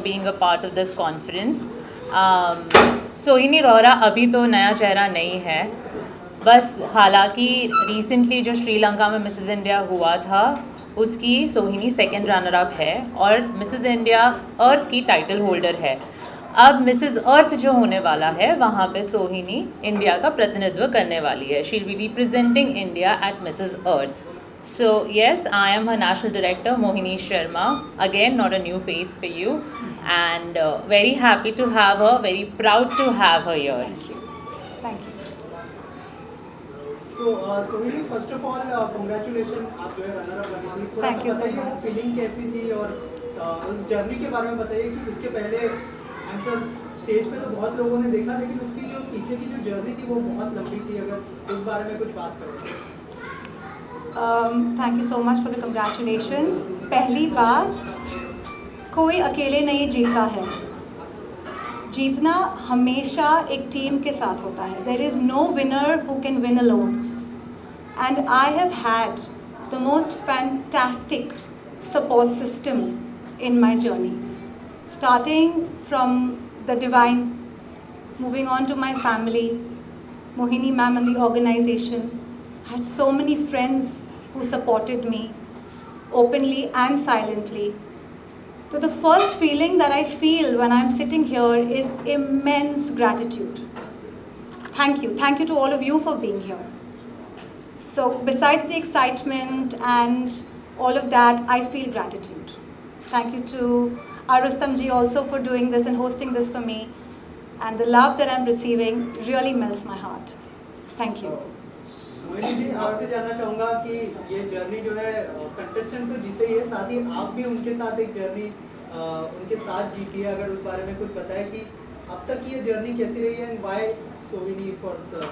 being a part of this conference. सोहिनी रोहरा अभी तो नया चेहरा नहीं है, बस हालांकि रिसेंटली जो श्रीलंका में मिसेस इंडिया हुआ था उसकी सोहिनी सेकंड रनर अप है और मिसेस इंडिया अर्थ की टाइटल होल्डर है. अब मिसेस अर्थ जो होने वाला है वहाँ पे सोहिनी इंडिया का प्रतिनिधित्व करने वाली है. She will be representing India at Mrs earth. So yes, I am her national director, Mohini Sharma. Again, not a new face for you, and very happy to have her. Very proud to have her here. Thank you. Thank you. So, Sohini, first of all, congratulations. आप जो है runner up बनी थी. थोड़ा सा बताइए वो feeling कैसी थी और उस जर्नी के बारे में बताइए कि उसके पहले आई एम श्योर स्टेज पे तो बहुत लोगों ने देखा, लेकिन उसकी जो पीछे की जो जर्नी थी वो बहुत लंबी थी. अगर उस बारे में कुछ बात करें. Thank you so much for the congratulations. पहली बात, कोई अकेले नहीं जीता है. जीतना हमेशा एक टीम के साथ होता है. There is no winner who can win alone. And I have had the most fantastic support system in my journey, starting from the divine, moving on to my family, Mohini ma'am and the organization. Had so many friends who supported me openly and silently. So the first feeling that I feel when I'm sitting here is immense gratitude. Thank you. Thank you to all of you for being here. So besides the excitement and all of that, I feel gratitude. Thank you to Arustam ji also for doing this and hosting this for me. And the love that I'm receiving really melts my heart. Thank you. Mohini ji, आपसे जानना चाहूँगा कि ये journey जो है contestant तो जीते ही है, साथ ही आप भी उनके साथ एक जर्नी उनके साथ जीती है. अगर उस बारे में कुछ बताएं कि अब तक की ये जर्नी कैसी रही है and why Sohini for the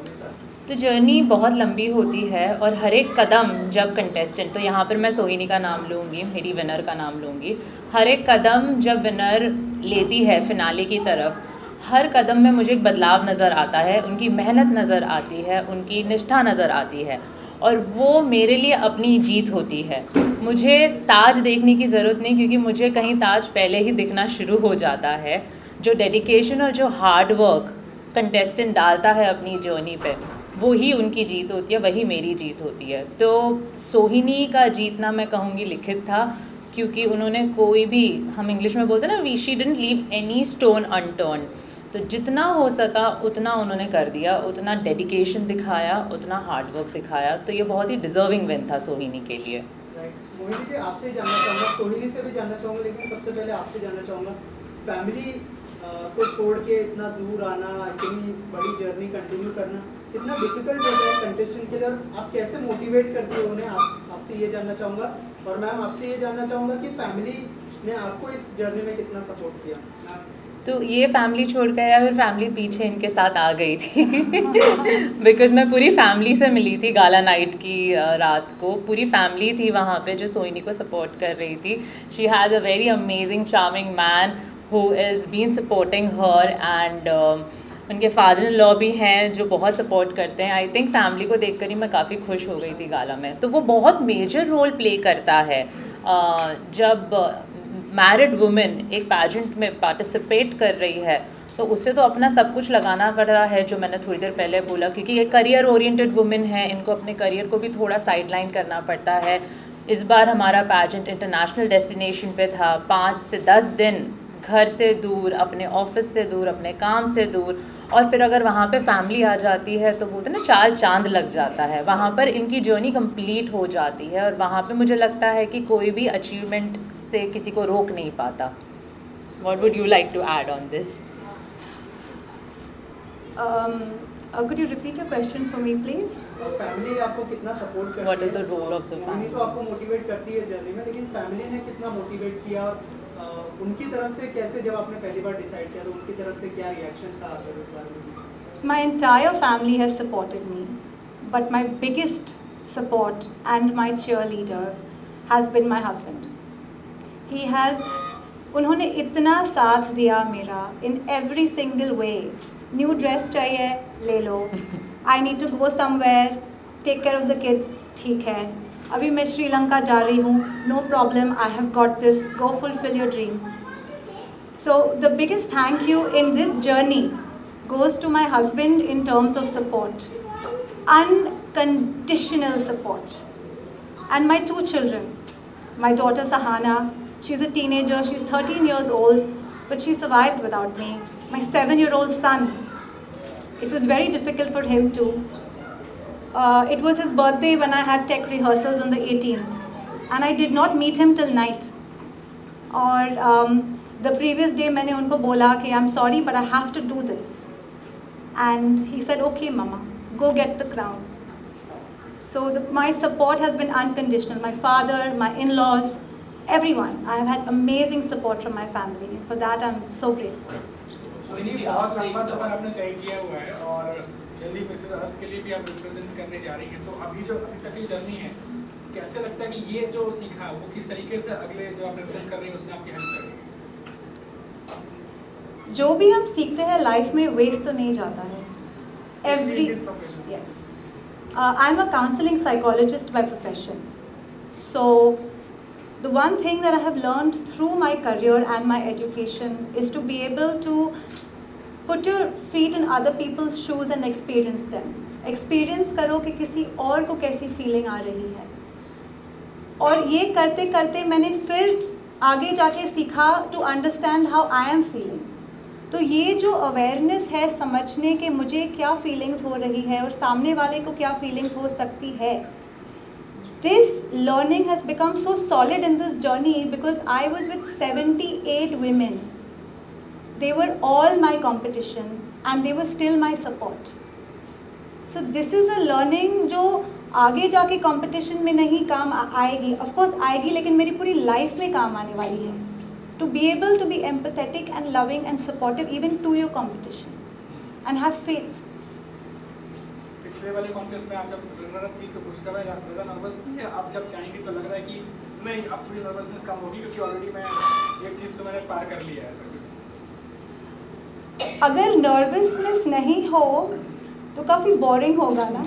Miss Earth. तो जर्नी बहुत लंबी होती है और हर एक कदम जब कंटेस्टेंट, तो यहाँ पर मैं सोहिनी का नाम लूँगी, मेरी विनर का नाम लूँगी, हर एक कदम जब विनर लेती है फिनाले की तरफ, हर कदम में मुझे एक बदलाव नज़र आता है. उनकी मेहनत नज़र आती है, उनकी निष्ठा नज़र आती है और वो मेरे लिए अपनी जीत होती है. मुझे ताज देखने की ज़रूरत नहीं, क्योंकि मुझे कहीं ताज पहले ही दिखना शुरू हो जाता है. जो डेडिकेशन और जो हार्ड वर्क कंटेस्टेंट डालता है अपनी जर्नी पे, वही उनकी जीत होती है, वही मेरी जीत होती है. तो सोहिनी का जीतना मैं कहूँगी लिखित था, क्योंकि उन्होंने कोई भी, हम इंग्लिश में बोलते हैं ना, she didn't leave any stone unturned. तो जितना हो सका उतना उन्होंने कर दिया, उतना डेडिकेशन दिखाया, उतना हार्ड वर्क दिखाया. तो ये बहुत ही डिजर्विंग विन था सोहिनी के लिए. मोहिनी जी, आपसे जानना चाहूँगा, सोहिनी से भी जानना चाहूँगा, लेकिन सबसे पहले आपसे जानना चाहूँगा, फैमिली को छोड़ के इतना दूर आना, इतनी बड़ी जर्नी कंटिन्यू करना कितना डिफिकल्ट होता है कंटेस्टेंट के लिए, और आप कैसे मोटिवेट करते हो उन्हें, आपसे ये जानना चाहूँगा. और मैम, आपसे ये जानना चाहूँगा कि फैमिली ने आपको इस जर्नी में कितना सपोर्ट किया. तो ये फैमिली छोड़ कर या फिर फैमिली पीछे इनके साथ आ गई थी बिकॉज़ मैं पूरी फैमिली से मिली थी गाला नाइट की रात को. पूरी फैमिली थी वहाँ पे जो सोहिनी को सपोर्ट कर रही थी. She has a very amazing charming man who is been supporting her, and उनके फादर इन लॉ भी हैं जो बहुत सपोर्ट करते हैं. आई थिंक फैमिली को देखकर ही मैं काफ़ी खुश हो गई थी गाला में. तो वो बहुत मेजर रोल प्ले करता है जब मैरिड वुमेन एक पैजेंट में पार्टिसिपेट कर रही है, तो उससे तो अपना सब कुछ लगाना पड़ रहा है, जो मैंने थोड़ी देर पहले बोला, क्योंकि ये करियर ओरिएंटेड वुमेन है, इनको अपने करियर को भी थोड़ा साइडलाइन करना पड़ता है. इस बार हमारा पैजेंट इंटरनेशनल डेस्टिनेशन पे था, 5 से 10 दिन घर से दूर, अपने ऑफिस से दूर, अपने काम से दूर, और फिर अगर वहाँ पे फैमिली आ जाती है तो बोलते हैं ना 4 चांद लग जाता है. वहाँ पर इनकी जर्नी कंप्लीट हो जाती है और वहाँ पे मुझे लगता है कि कोई भी अचीवमेंट से किसी को रोक नहीं पाता. What would you like to add on this? Could you repeat your question for me, please? Family आपको कितना सपोर्ट करती है? What is the role of the family? Mohini तो आपको मोटिवेट करती है जर्नी में, लेकिन फैमिली ने कितना मोटिवेट किया उनकी तरफ से? कैसे, जब आपने पहली बार डिसाइड किया तो उनकी तरफ से क्या रिएक्शन था आपके उस बारे में? My entire family has supported me, but my biggest support and my cheerleader has been my husband. He has, उन्होंने इतना साथ दिया मेरा in every single way. New dress चाहिए, ले लो. I need to go somewhere, take care of the kids, ठीक है. अभी मैं श्रीलंका जा रही हूँ, no problem, I have got this, go fulfil your dream. So the biggest thank you in this journey goes to my husband in terms of support, unconditional support, and my 2 children. My daughter Sahana, she's a teenager, she's 13 years old, but she survived without me. My 7-year-old son, it was very difficult for him too. It was his birthday when I had tech rehearsals on the 18th, and I did not meet him till night. और the previous day मैंने उनको बोला कि I'm sorry but I have to do this, and he said okay mama, go get the crown. So my support has been unconditional. My father, my in-laws, everyone. I have had amazing support from my family. For that I'm so grateful. सोहिनी जी, बहुत लंबा सफर आपने तय किया हुआ है और जल्दी Mrs अर्थ के लिए भी आप रिप्रेजेंट करने जा रही हैं, तो अभी तक की जर्नी है, कैसे लगता है कि ये जो सीखा है वो किस तरीके से अगले जो आप रिप्रेजेंट कर रही हैं उसमें आपकी हेल्प करेगी? जो भी हम सीखते हैं लाइफ में वेस्ट तो नहीं जाता है. Especially in this profession. Yes. I'm a counseling psychologist by profession. So the one thing that I have learned through my career and my education is to be able to put your feet in other people's shoes and experience them. Experience करो कि किसी और को कैसी feeling आ रही है, और ये करते करते मैंने फिर आगे जाके सीखा to understand how I am feeling. तो ये जो अवेयरनेस है, समझने के मुझे क्या फीलिंग्स हो रही है और सामने वाले को क्या फीलिंग्स हो सकती है, this learning has become so solid in this journey because I was with 78 women. They were all my competition and they were still my support. So this is a learning जो आगे जाके competition में नहीं काम आएगी, of course आएगी, लेकिन मेरी पूरी लाइफ में काम आने वाली है. To be able to be empathetic and loving and supportive even to your competition and have faith. पिछले वाले कॉन्टेस्ट में आप जब रनर अप थी तो उस समय ज़्यादा नर्वस थी, या अब जब जाएंगी तो लग रहा है कि नहीं अब थोड़ी नर्वसनेस कम होगी क्योंकि ऑलरेडी मैं एक चीज़ तो मैंने पार कर लिया है ऐसा कुछ? अगर नर्वसनेस नहीं हो तो काफ़ी बोरिंग होगा ना.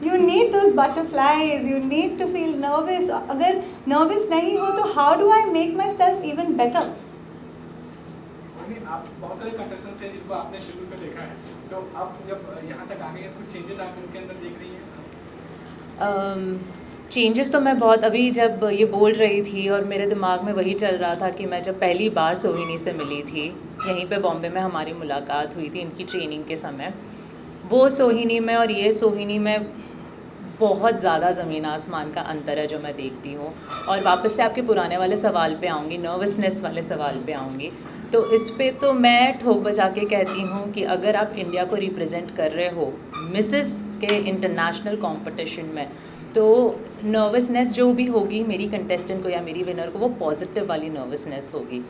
You need those butterflies, you need to feel nervous. अगर nervous नहीं हो तो how do I make myself even better? आप बहुत सारे कंटेस्टेंट थे जिनको आपने शुरू से देखा है, तो अब जब यहाँ तक आ गए हैं कुछ चेंजेस आप इनके अंदर देख रही हैं? चेंजेस तो मैं बहुत अभी जब ये बोल रही थी और मेरे दिमाग में वही चल रहा था कि मैं जब पहली बार सोहिनी से मिली थी, यहीं पे बॉम्बे में हमारी मुलाकात हुई थी इनकी ट्रेनिंग के समय, वो सोहिनी में और ये सोहिनी में बहुत ज़्यादा ज़मीन आसमान का अंतर है जो मैं देखती हूँ. और वापस से आपके पुराने वाले सवाल पे आऊँगी, नर्वसनेस वाले सवाल पे आऊँगी. तो इस पे तो मैं ठोक बजा के कहती हूँ कि अगर आप इंडिया को रिप्रेजेंट कर रहे हो मिसेस के इंटरनेशनल कंपटीशन में, तो नर्वसनेस जो भी होगी मेरी कंटेस्टेंट को या मेरी विनर को, वो पॉजिटिव वाली नर्वसनेस होगी.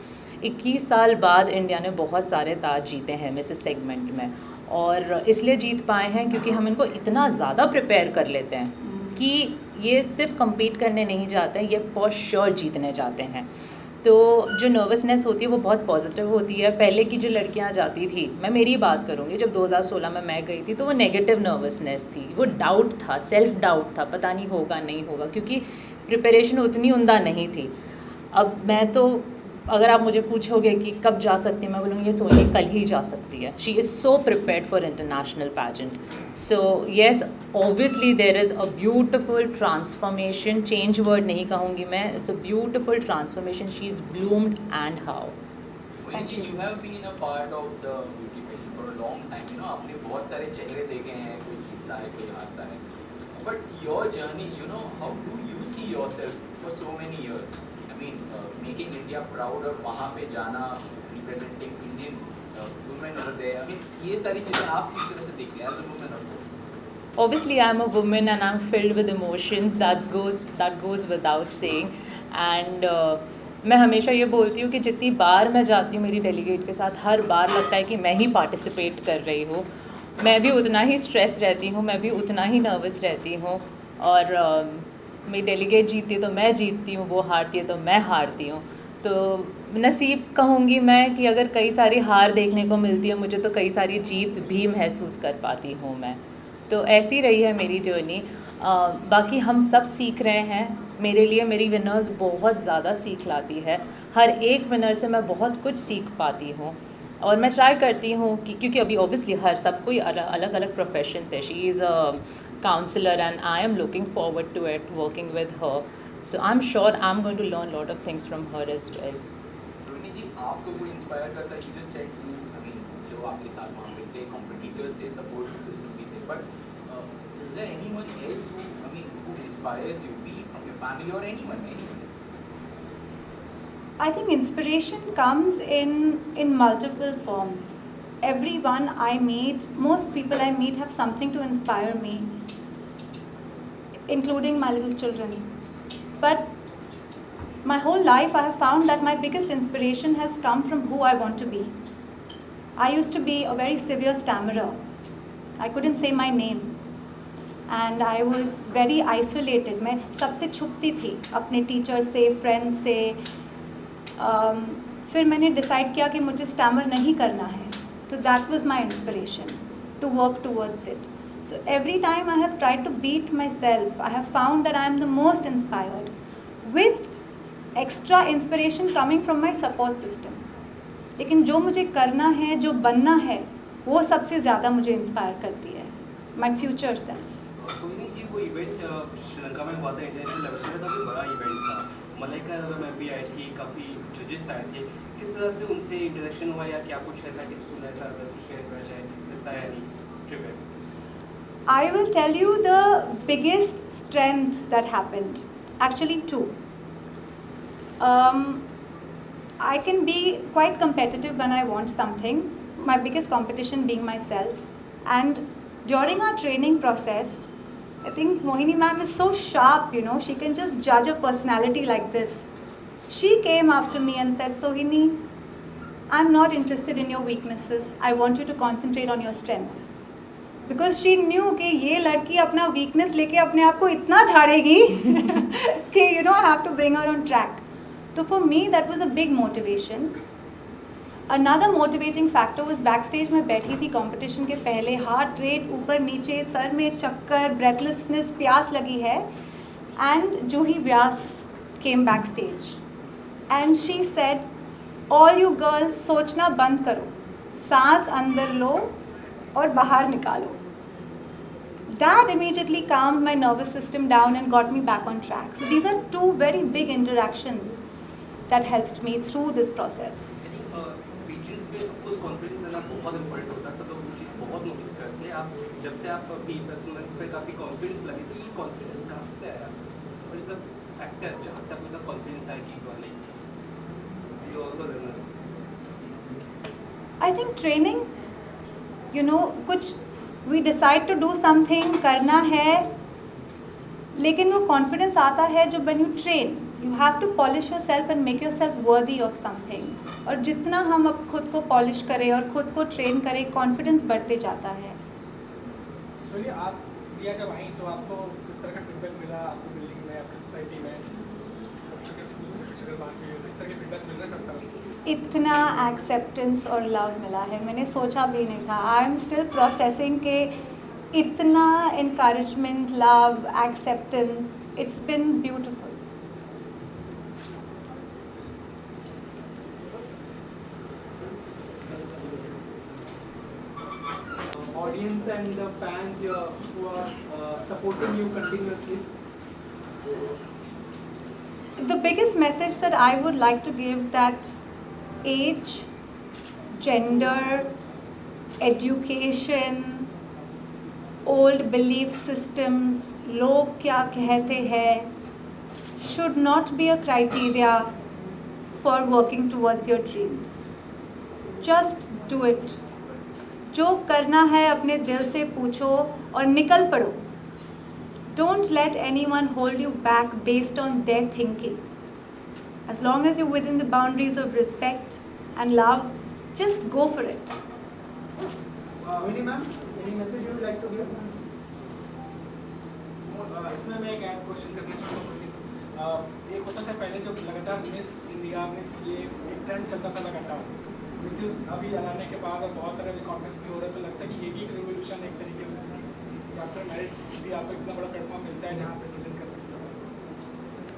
21 साल बाद इंडिया ने बहुत सारे ताज जीते हैं मिसेस सेगमेंट में, और इसलिए जीत पाए हैं क्योंकि हम इनको इतना ज़्यादा प्रिपेयर कर लेते हैं कि ये सिर्फ compete करने नहीं जाते हैं, ये फॉर श्योर जीतने जाते हैं. तो जो नर्वसनेस होती है वो बहुत पॉजिटिव होती है. पहले की जो लड़कियां जाती थी, मैं मेरी बात करूँगी, जब 2016 में मैं गई थी तो वो नेगेटिव नर्वसनेस थी, वो डाउट था, सेल्फ डाउट था, पता नहीं होगा नहीं होगा, क्योंकि प्रिपरेशन उतनी उम्दा नहीं थी. अब मैं तो अगर आप मुझे पूछोगे कि कब जा सकती है, मैं बोलूँगी ये सोहिनी कल ही जा सकती है. She is so prepared for international pageant. So yes, obviously there is a beautiful transformation. Change word नहीं कहूँगी मैं, it's a beautiful transformation. She is bloomed and how. Thank you. You have been a part of the beauty pageant for a long time. You know, आपने बहुत सारे चेहरे देखे हैं, कोई जीतता है, कोई हारता है. But your journey, you know, how do you see yourself for so many years? I mean, making India proud और वहाँ पे जाना, representing Indian women over there. I mean, ये सारी चीज़ें आप किस तरह से देखते हैं as a woman of course? Obviously, I'm a woman and I'm filled with emotions. That goes without saying. And मैं हमेशा ये बोलती हूँ कि जितनी बार मैं जाती हूँ मेरी डेलीगेट के साथ, हर बार लगता है कि मैं ही पार्टिसिपेट कर रही हूँ. मैं भी उतना ही स्ट्रेस रहती हूँ, मैं भी उतना ही नर्वस रहती हूँ. और मेरी डेलीगेट जीतती है तो मैं जीतती हूँ, वो हारती है तो मैं हारती हूँ. तो नसीब कहूँगी मैं कि अगर कई सारी हार देखने को मिलती है मुझे, तो कई सारी जीत भी महसूस कर पाती हूँ मैं. तो ऐसी रही है मेरी जर्नी. बाकी हम सब सीख रहे हैं. मेरे लिए मेरी विनर्स बहुत ज़्यादा सीख लाती है। हर एक विनर से मैं बहुत कुछ सीख पाती हूँ और मैं ट्राई करती हूँ कि क्योंकि अभी ऑब्वियसली हर सब कोई अलग अलग प्रोफेशन है। She is a counsellor and I am looking forward to it working with her, so I am sure I am going to learn lot of things from her as well. Rohini ji, आपको कोई inspire करता है? You just said two, I mean जो आपके साथ वहाँ पे थे, कॉम्पिटिटर्स थे, सपोर्ट सिस्टम भी थे, but is there anyone else who, I mean, who inspires you, be from your family और anyone? I think inspiration comes in multiple forms. Everyone I meet, most people I meet have something to inspire me, including my little children. But my whole life I have found that my biggest inspiration has come from who I want to be. I used to be a very severe stammerer. I couldn't say my name. And I was very isolated. मैं सबसे छुपती थी, अपने teacher से, friends से। फिर मैंने decide किया कि मुझे स्टैमर नहीं करना है, तो that was my inspiration to work towards it. So every time I have tried to beat myself, I have found that I am the most inspired with extra inspiration coming from my support system. लेकिन जो मुझे करना है, जो बनना है, वो सबसे ज़्यादा मुझे इंस्पायर करती है, माई फ्यूचर सेल्फ. सोहिनी जी, वो इवेंट श्रीलंका में हुआ था, इंटरनेशनल लेवल पर काफ़ी बड़ा इवेंट था. मलाइका मैम भी आई थी, काफ़ी जजेस आए थे. किस तरह से उनसे इंटरेक्शन हुआ, या क्या कुछ ऐसा टिप्स हुआ, ऐसा अगर कुछ शेयर करना चाहे, किस्सा या नहीं ट्रिप है? I will tell you the biggest strength that happened. Actually, two. I can be quite competitive when I want something. My biggest competition being myself. And during our training process, I think Mohini ma'am is so sharp, you know, she can just judge a personality like this. She came after me and said, Sohini, I'm not interested in your weaknesses. I want you to concentrate on your strength. Because she knew कि ये लड़की अपना weakness लेके अपने आप को इतना झाड़ेगी कि you know I have to bring her on track. So for me that was a big motivation. Another motivating factor was backstage. मैं बैठी थी competition के पहले, heart rate ऊपर नीचे, सर में चक्कर, breathlessness, प्यास लगी है. And Juhi Vyas came backstage and she said, all you girls सोचना बंद करो, सांस अंदर लो और बाहर निकालो. That immediately calmed my nervous system down and got me back on track. So these are two very big interactions that helped me through this process. I think patients में of course confidence आना बहुत important होता है. सब लोग वो चीज़ बहुत notice करते हैं. आप जब से आप अपनी परफॉर्मेंस पे काफ़ी कॉन्फिडेंस लगे, तो ये कॉन्फिडेंस कहाँ से आया, और ये सब फैक्टर जहाँ से आपको इतना कॉन्फिडेंस आया कि नहीं, यू ऑल्सो देना. I think training, you know, कुछ we decide to do something, करना है, लेकिन वो confidence आता है जब when you train, you have to polish yourself and make yourself worthy of something. और जितना हम अब खुद को polish करें और खुद को train करें, confidence बढ़ते जाता है. सोनी, आप इंडिया जब आई तो आपको किस तरह का फीडबैक मिला, आपको बिल्डिंग में, आपकी सोसाइटी में, बच्चों के स्कूल से शिक्षक बाहर के, किस तरह के फीडबैक मिल रहे सकता है? इतना एक्सेप्टेंस और लव मिला है, मैंने सोचा भी नहीं था. आई एम स्टिल प्रोसेसिंग के इतना encouragement, love, acceptance, it's been beautiful. Audience and the fans who are supporting you continuously. The biggest message that I would like to give, that age, gender, education, old belief systems, लोग क्या कहते हैं, should not be a criteria for working towards your dreams. Just do it. जो करना है अपने दिल से पूछो और निकल पड़ो. Don't let anyone hold you back based on their thinking. As long as you're within the boundaries of respect and love, just go for it. Vinny ma'am, any message you would like to give? इसमें मैं एक add question करना चाहूँगा. एक होता था पहले जब लगातार मिस इंडिया, मिस ये एक ट्रेंड चलता था लगातार. मिसेस अभी लाने के बाद और बहुत सारे कॉन्टेस्ट भी हो रहे, तो लगता है कि ये भी एक रिवोल्यूशन एक तरीके से आफ्टर मैरिज भी आपको इतना बड़ा प्लेटफॉर्म मिलता है जहाँ पे प्रेजेंट कर सकते हो.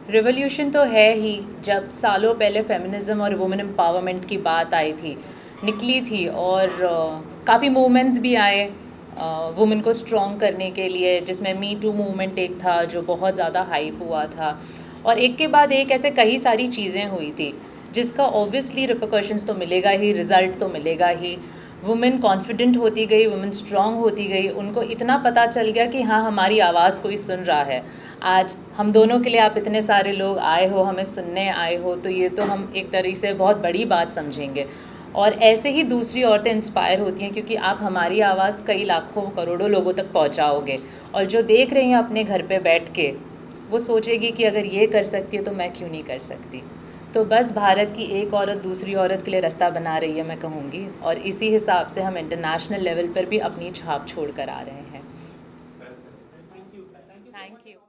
रिवॉल्यूशन तो है ही। जब सालों पहले फेमिनिज़म और वुमेन एम्पावरमेंट की बात आई थी, निकली थी, और काफ़ी मूवमेंट्स भी आए वुमेन को स्ट्रॉन्ग करने के लिए, जिसमें मी टू मूवमेंट एक था जो बहुत ज़्यादा हाइप हुआ था, और एक के बाद एक ऐसे कई सारी चीज़ें हुई थी जिसका ऑब्वियसली रिपरकशंस तो मिलेगा ही, रिज़ल्ट तो मिलेगा ही। वुमेन कॉन्फिडेंट होती गई, वुमेन स्ट्रॉन्ग होती गई, उनको इतना पता चल गया कि हाँ, हमारी आवाज़ कोई सुन रहा है। आज हम दोनों के लिए आप इतने सारे लोग आए हो, हमें सुनने आए हो, तो ये तो हम एक तरीके से बहुत बड़ी बात समझेंगे। और ऐसे ही दूसरी औरतें इंस्पायर होती हैं, क्योंकि आप हमारी आवाज़ कई लाखों करोड़ों लोगों तक पहुंचाओगे, और जो देख रही हैं अपने घर पे बैठ के, वो सोचेगी कि अगर ये कर सकती है तो मैं क्यों नहीं कर सकती। तो बस भारत की एक औरत दूसरी औरत के लिए रास्ता बना रही है, मैं कहूँगी, और इसी हिसाब से हम इंटरनेशनल लेवल पर भी अपनी छाप छोड़ कर आ रहे हैं। Thank you. Thank you.